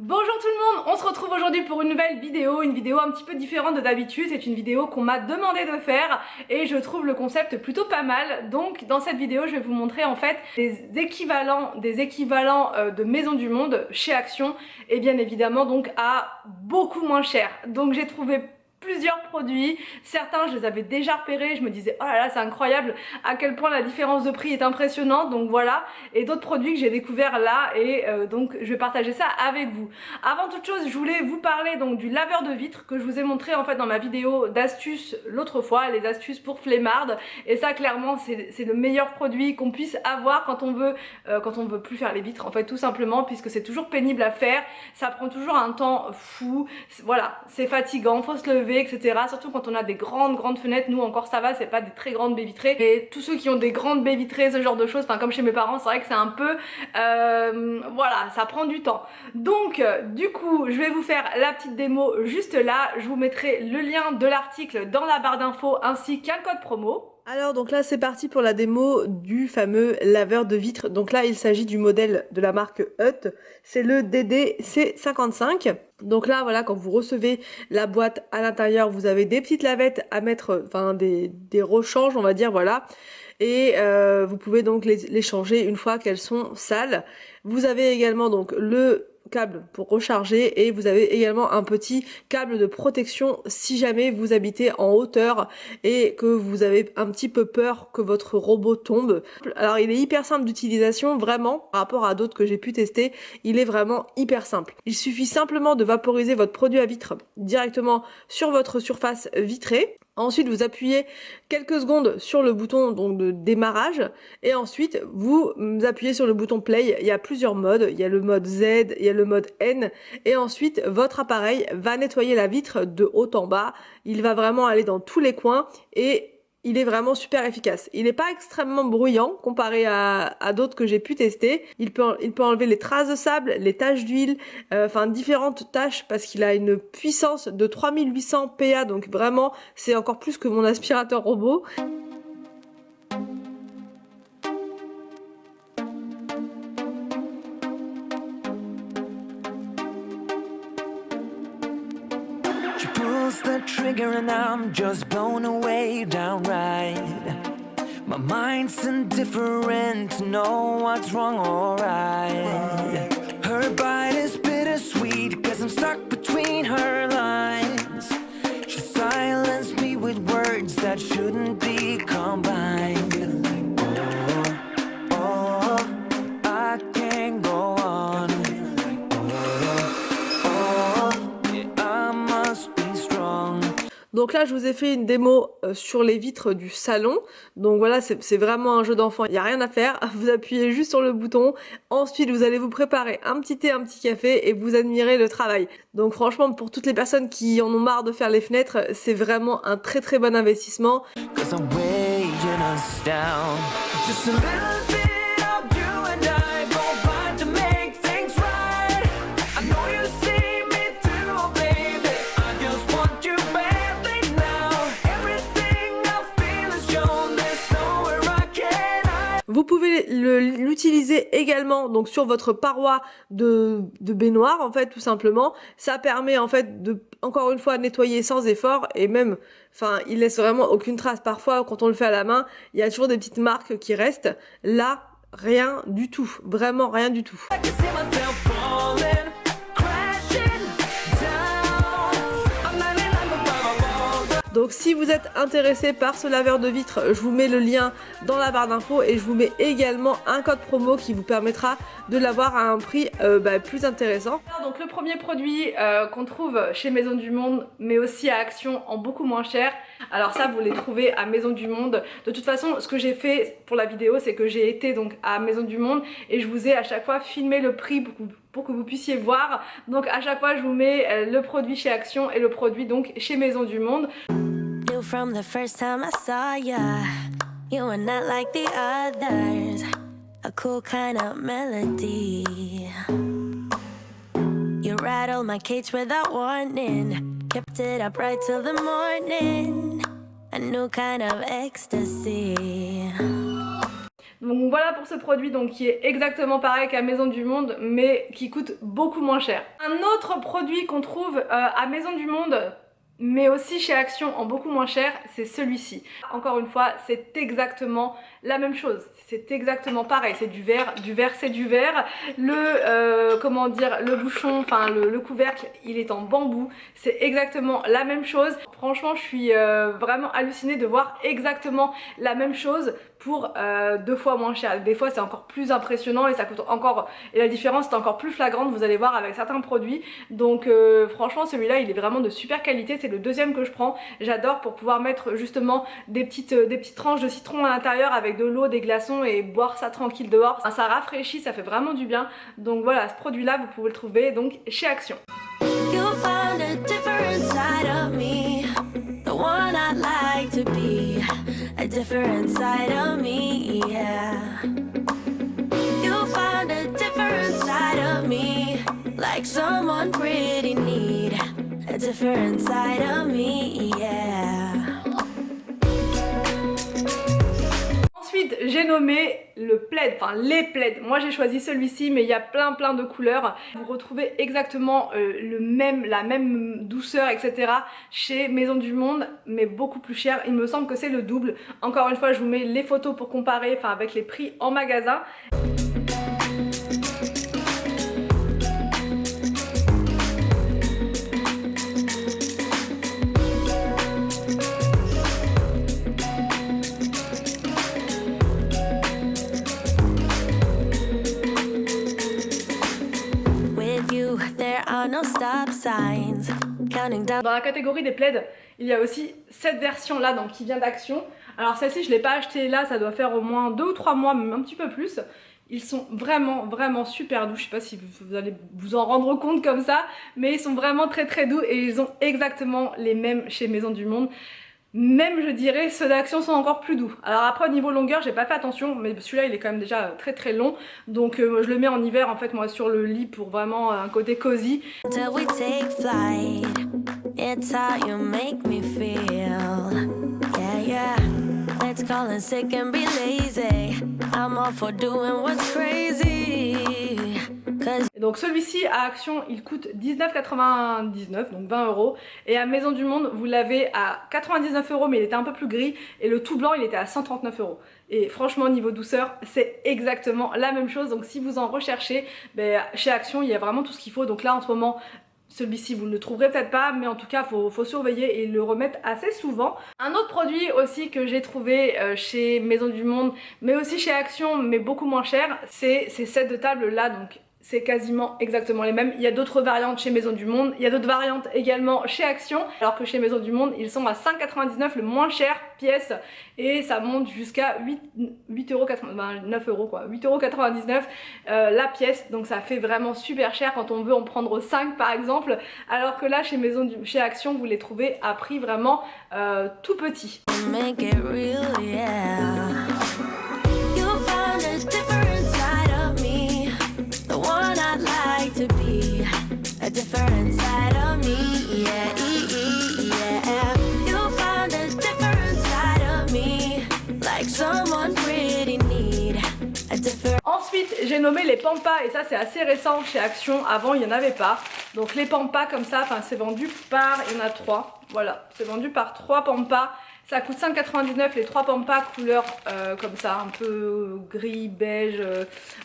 Bonjour tout le monde, on se retrouve aujourd'hui pour une nouvelle vidéo, une vidéo un petit peu différente de d'habitude. C'est une vidéo qu'on m'a demandé de faire et je trouve le concept plutôt pas mal. Donc dans cette vidéo je vais vous montrer en fait des équivalents de Maison du Monde chez Action et bien évidemment donc à beaucoup moins cher. Donc j'ai trouvé plusieurs produits, certains je les avais déjà repérés, je me disais oh là là c'est incroyable à quel point la différence de prix est impressionnante, donc voilà, et d'autres produits que j'ai découverts là et donc je vais partager ça avec vous. Avant toute chose je voulais vous parler donc du laveur de vitres que je vous ai montré en fait dans ma vidéo d'astuces l'autre fois, les astuces pour flemmardes, et ça clairement c'est le meilleur produit qu'on puisse avoir quand on veut plus faire les vitres en fait, tout simplement, puisque c'est toujours pénible à faire, ça prend toujours un temps fou, voilà, c'est fatigant, faut se lever etc. Surtout quand on a des grandes fenêtres. Nous encore ça va, c'est pas des très grandes baies vitrées, mais tous ceux qui ont des grandes baies vitrées, ce genre de choses, enfin comme chez mes parents, c'est vrai que c'est un peu voilà, ça prend du temps. Donc du coup je vais vous faire la petite démo juste là, je vous mettrai le lien de l'article dans la barre d'infos ainsi qu'un code promo. Alors donc là c'est parti pour la démo du fameux laveur de vitres. Donc là il s'agit du modèle de la marque Hut, c'est le DD-C55. Donc là voilà, quand vous recevez la boîte à l'intérieur, vous avez des petites lavettes à mettre, enfin des rechanges on va dire, voilà. Et vous pouvez donc les changer une fois qu'elles sont sales. Vous avez également donc le câble pour recharger et vous avez également un petit câble de protection si jamais vous habitez en hauteur et que vous avez un petit peu peur que votre robot tombe. Alors il est hyper simple d'utilisation, vraiment, par rapport à d'autres que j'ai pu tester, il est vraiment hyper simple. Il suffit simplement de vaporiser votre produit à vitre directement sur votre surface vitrée. Ensuite, vous appuyez quelques secondes sur le bouton donc de démarrage et ensuite vous appuyez sur le bouton play. Il y a plusieurs modes, il y a le mode Z, il y a le mode N et ensuite votre appareil va nettoyer la vitre de haut en bas. Il va vraiment aller dans tous les coins et il est vraiment super efficace. Il n'est pas extrêmement bruyant comparé à d'autres que j'ai pu tester. Il peut enlever les traces de sable, les taches d'huile, enfin différentes tâches parce qu'il a une puissance de 3800 PA, donc vraiment c'est encore plus que mon aspirateur robot. The trigger and I'm just blown away downright. My mind's indifferent to know what's wrong or right. Her bite is bittersweet cause I'm stuck between her lines. She silenced me with words that shouldn't be combined. I can't go on. Donc là je vous ai fait une démo sur les vitres du salon, donc voilà, c'est vraiment un jeu d'enfant, il n'y a rien à faire, vous appuyez juste sur le bouton, ensuite vous allez vous préparer un petit thé, un petit café et vous admirez le travail. Donc franchement pour toutes les personnes qui en ont marre de faire les fenêtres, c'est vraiment un très bon investissement. Vous pouvez l'utiliser également donc sur votre paroi de baignoire en fait, tout simplement. Ça permet en fait de, encore une fois, nettoyer sans effort et même, enfin, il laisse vraiment aucune trace. Parfois, quand on le fait à la main, il y a toujours des petites marques qui restent. Là, rien du tout, vraiment rien du tout. Donc si vous êtes intéressé par ce laveur de vitres, je vous mets le lien dans la barre d'infos et je vous mets également un code promo qui vous permettra de l'avoir à un prix plus intéressant. Donc le premier produit qu'on trouve chez Maison du Monde mais aussi à Action en beaucoup moins cher. Alors ça vous les trouvez à Maison du Monde. De toute façon ce que j'ai fait pour la vidéo c'est que j'ai été donc à Maison du Monde et je vous ai à chaque fois filmé le prix pour que vous puissiez voir. Donc à chaque fois je vous mets le produit chez Action et le produit donc chez Maison du Monde. From the first time I saw ya, you were not like the others, a cool kind of melody. You rattled my cage without warning, kept it up right till the morning, a new kind of ecstasy. Donc voilà pour ce produit donc, qui est exactement pareil qu'à Maison du Monde mais qui coûte beaucoup moins cher. Un autre produit qu'on trouve à Maison du Monde mais aussi chez Action en beaucoup moins cher, c'est celui-ci. Encore une fois, c'est exactement la même chose. C'est exactement pareil, c'est du verre c'est du verre. Comment dire, le bouchon, enfin le couvercle, il est en bambou. C'est exactement la même chose. Franchement, je suis vraiment hallucinée de voir exactement la même chose pour 2 fois moins cher. Des fois c'est encore plus impressionnant et ça coûte encore, et la différence est encore plus flagrante, vous allez voir avec certains produits. Donc franchement celui-là il est vraiment de super qualité, c'est le deuxième que je prends. J'adore pour pouvoir mettre justement des petites tranches de citron à l'intérieur avec de l'eau, des glaçons et boire ça tranquille dehors. Ça rafraîchit, ça fait vraiment du bien. Donc voilà, ce produit là vous pouvez le trouver donc chez Action. You'll find a different side of me, the one I'd like to be, a different side of me, yeah. You'll find a different side of me, like someone pretty neat, a different side of me, yeah. Ensuite j'ai nommé le plaid, enfin les plaids. Moi j'ai choisi celui-ci mais il y a plein de couleurs. Vous retrouvez exactement la même douceur etc. chez Maison du Monde mais beaucoup plus cher. Il me semble que c'est le double. Encore une fois je vous mets les photos pour comparer, enfin avec les prix en magasin. No stop signs, counting down. Dans la catégorie des plaids, il y a aussi cette version là donc qui vient d'Action. Alors celle-ci je l'ai pas achetée là, ça doit faire au moins 2 ou 3 mois, même un petit peu plus. Ils sont vraiment super doux, je sais pas si vous allez vous en rendre compte comme ça, mais ils sont vraiment très doux et ils ont exactement les mêmes chez Maison du Monde. Même je dirais ceux d'Action sont encore plus doux. Alors après au niveau longueur j'ai pas fait attention mais celui-là il est quand même déjà très long. Donc je le mets en hiver en fait moi sur le lit pour vraiment un côté cosy. Till we take flight, it's how you make me feel. Yeah, let's call it sick and be lazy. I'm all for doing what's crazy. Et donc celui-ci à Action il coûte 19,99 donc 20 €. Et à Maison du Monde vous l'avez à 99 € mais il était un peu plus gris. Et le tout blanc il était à 139 €. Et franchement au niveau douceur c'est exactement la même chose. Donc si vous en recherchez, chez Action il y a vraiment tout ce qu'il faut. Donc là en ce moment celui-ci vous ne le trouverez peut-être pas mais en tout cas faut surveiller et le remettre assez souvent. Un autre produit aussi que j'ai trouvé chez Maison du Monde mais aussi chez Action mais beaucoup moins cher, c'est ces sets de table là. Donc c'est quasiment exactement les mêmes. Il y a d'autres variantes chez Maison du Monde, il y a d'autres variantes également chez Action, alors que chez Maison du Monde ils sont à 5,99 € le moins cher pièce et ça monte jusqu'à 9 € quoi, 8,99 € la pièce. Donc ça fait vraiment super cher quand on veut en prendre 5 par exemple, alors que là chez Action vous les trouvez à prix vraiment tout petit. Make it real, yeah. You'll find a different side of me, the one I'd like to be, a different side of me, yeah, yeah. You'll find a different side of me, like someone pretty neat, a different. Ensuite j'ai nommé les pampas et ça c'est assez récent chez Action, avant il n'y en avait pas. Donc les pampas comme ça, c'est vendu par, il y en a 3, voilà, c'est vendu par 3 pampas. Ça coûte 5,99 € les 3 pampas couleur comme ça, un peu gris, beige,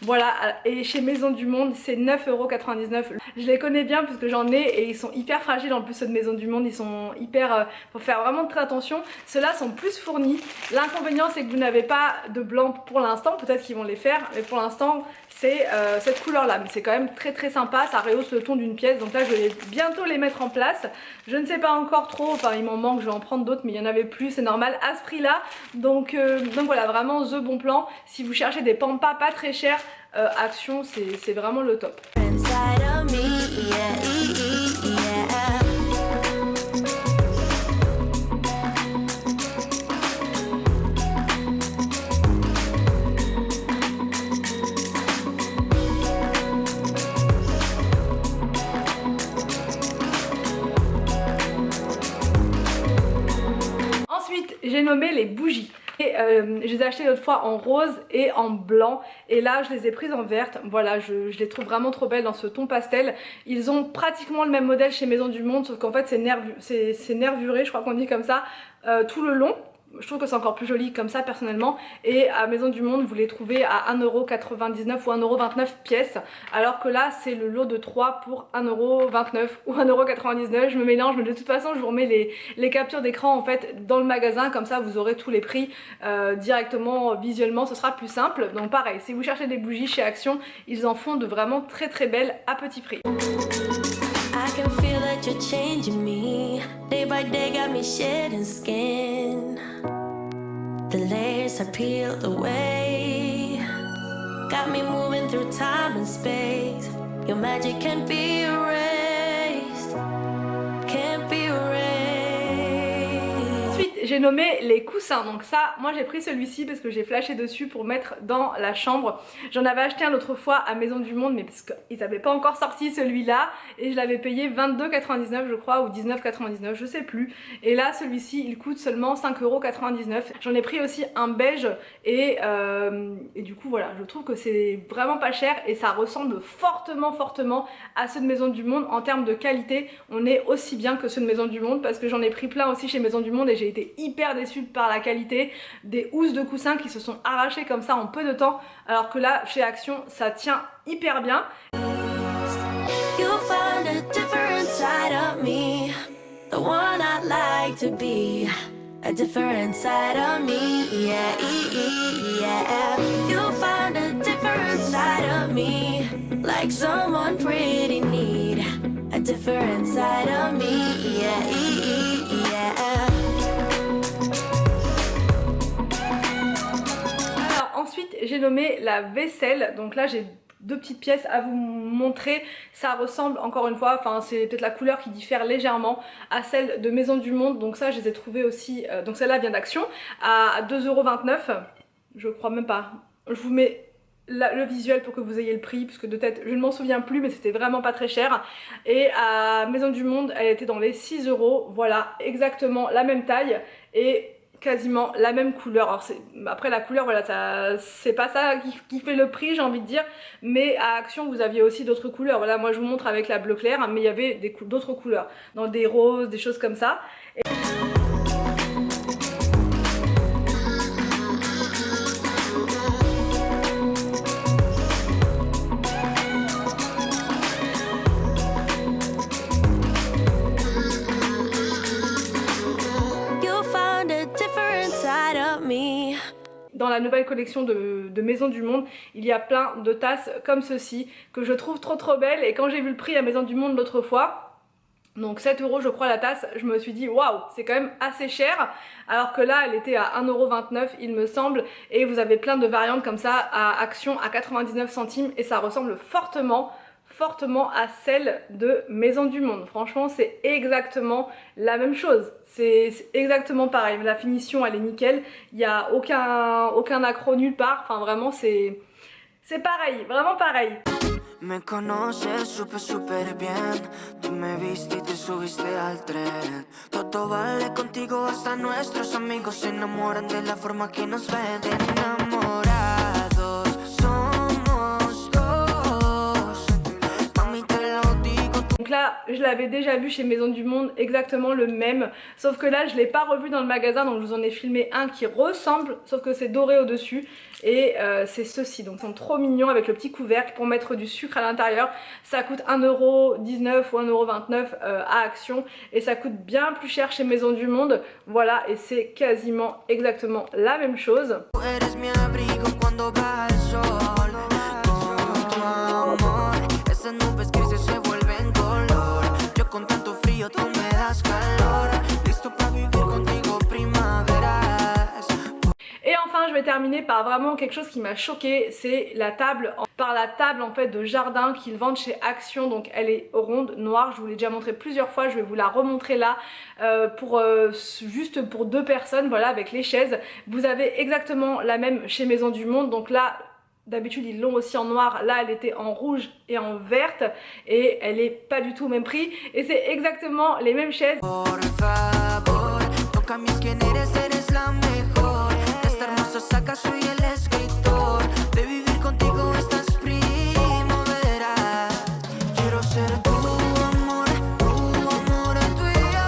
voilà. Et chez Maison du Monde c'est 9,99 €. Je les connais bien parce que j'en ai et ils sont hyper fragiles en plus ceux de Maison du Monde, ils sont hyper, faut faire vraiment très attention. Ceux-là sont plus fournis. L'inconvénient c'est que vous n'avez pas de blanc pour l'instant, peut-être qu'ils vont les faire, mais pour l'instant c'est cette couleur là. Mais c'est quand même très sympa, ça rehausse le ton d'une pièce. Donc là je vais bientôt les mettre en place. Je ne sais pas encore trop, enfin il m'en manque, je vais en prendre d'autres mais il y en avait plus. C'est normal à ce prix là, donc voilà vraiment the bon plan si vous cherchez des pampas pas très chers. Action c'est vraiment le top. J'ai nommé les bougies. Et je les ai achetées l'autre fois en rose et en blanc, et là je les ai prises en verte. Voilà, je les trouve vraiment trop belles dans ce ton pastel. Ils ont pratiquement le même modèle chez Maison du Monde, sauf qu'en fait c'est nervuré, je crois qu'on dit comme ça, tout le long. Je trouve que c'est encore plus joli comme ça personnellement, et à Maison du Monde vous les trouvez à 1,99€ ou 1,29€ pièce, alors que là c'est le lot de 3 pour 1,29€ ou 1,99€. Je me mélange, mais de toute façon je vous remets les captures d'écran en fait dans le magasin, comme ça vous aurez tous les prix directement visuellement, ce sera plus simple. Donc pareil, si vous cherchez des bougies chez Action, ils en font de vraiment très très belles à petit prix. I can feel that you're changing me. Day by day got me shedding skin. The layers are peeled away. Got me moving through time and space. Your magic can't be erased. Can't be erased. Ensuite j'ai nommé les coussins, donc ça moi j'ai pris celui-ci parce que j'ai flashé dessus pour mettre dans la chambre. J'en avais acheté un l'autre fois à Maison du Monde, mais parce qu'ils n'avaient pas encore sorti celui-là, et je l'avais payé 22,99€ je crois, ou 19,99€, je sais plus. Et là celui-ci il coûte seulement 5,99€. J'en ai pris aussi un beige, et du coup voilà, je trouve que c'est vraiment pas cher et ça ressemble fortement à ceux de Maison du Monde. En termes de qualité, on est aussi bien que ceux de Maison du Monde, parce que j'en ai pris plein aussi chez Maison du Monde et j'ai été hyper déçue par la qualité. Des housses de coussins qui se sont arrachées comme ça en peu de temps, alors que là chez Action ça tient hyper bien. You'll find a different side of me, the one I'd like to be, a different side of me, yeah, yeah. You'll find a different side of me, like someone pretty neat, a different side of me, yeah, yeah. Alors ensuite j'ai nommé la vaisselle, donc là j'ai deux petites pièces à vous montrer. Ça ressemble encore une fois, enfin c'est peut-être la couleur qui diffère légèrement à celle de Maison du Monde, donc ça je les ai trouvées aussi, donc celle-là vient d'Action à 2,29€, je crois même pas. Je vous mets le visuel pour que vous ayez le prix, parce que de tête je ne m'en souviens plus, mais c'était vraiment pas très cher. Et à Maison du Monde elle était dans les 6€, voilà, exactement la même taille et quasiment la même couleur. Alors après la couleur voilà, c'est pas ça qui fait le prix, j'ai envie de dire, mais à Action vous aviez aussi d'autres couleurs. Voilà, moi je vous montre avec la bleu clair, mais il y avait d'autres couleurs, dans des roses, des choses comme ça. Dans la nouvelle collection de Maison du Monde, il y a plein de tasses comme ceci que je trouve trop belles, et quand j'ai vu le prix à Maison du Monde l'autre fois, donc 7€ je crois la tasse, je me suis dit waouh, c'est quand même assez cher, alors que là elle était à 1,29€ il me semble, et vous avez plein de variantes comme ça à Action à 99 centimes, et ça ressemble fortement à celle de Maison du Monde. Franchement c'est exactement la même chose, c'est exactement pareil, la finition elle est nickel, il n'y a aucun accroc nulle part, enfin vraiment c'est pareil, vraiment pareil. Me conoces súper bien. Tú me viste y te subiste al tren. Todo vale contigo, hasta nuestros amigos se enamoran de la forma que nos ven. Enamorados somos dos. Mami, te lo digo. Donc là, je l'avais déjà vu chez Maison du Monde, exactement le même, sauf que là je l'ai pas revu dans le magasin, donc je vous en ai filmé un qui ressemble, sauf que c'est doré au dessus, et c'est ceux-ci, donc ils sont trop mignons avec le petit couvercle pour mettre du sucre à l'intérieur. Ça coûte 1,19€ ou 1,29€ à Action, et ça coûte bien plus cher chez Maison du Monde, voilà, et c'est quasiment exactement la même chose. Et enfin je vais terminer par vraiment quelque chose qui m'a choquée, c'est la table, en fait de jardin qu'ils vendent chez Action. Donc elle est ronde, noire, je vous l'ai déjà montré plusieurs fois, je vais vous la remontrer là juste pour deux personnes, voilà, avec les chaises. Vous avez exactement la même chez Maison du Monde, donc là d'habitude ils l'ont aussi en noir, là elle était en rouge et en verte, et elle est pas du tout au même prix, et c'est exactement les mêmes chaises. acá soy el escritor. De vivir contigo estas primaveras. Quiero ser tu amor tuyo.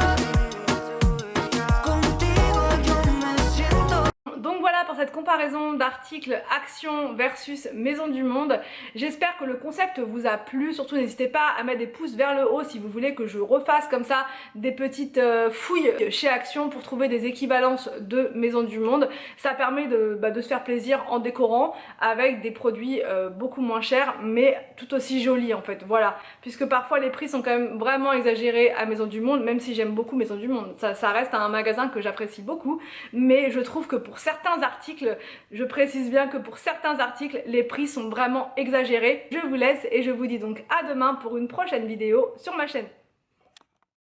Contigo yo me siento. Donc voilà pour cette comparaison d'articles Action versus Maison du Monde. J'espère que le concept vous a plu. Surtout n'hésitez pas à mettre des pouces vers le haut si vous voulez que je refasse comme ça des petites fouilles chez Action pour trouver des équivalences de Maison du Monde. Ça permet de se faire plaisir en décorant avec des produits beaucoup moins chers mais tout aussi jolis en fait. Voilà, puisque parfois les prix sont quand même vraiment exagérés à Maison du Monde, même si j'aime beaucoup Maison du Monde. Ça reste un magasin que j'apprécie beaucoup, mais je trouve que pour certains articles, je précise bien que pour certains articles, les prix sont vraiment exagérés. Je vous laisse et je vous dis donc à demain pour une prochaine vidéo sur ma chaîne.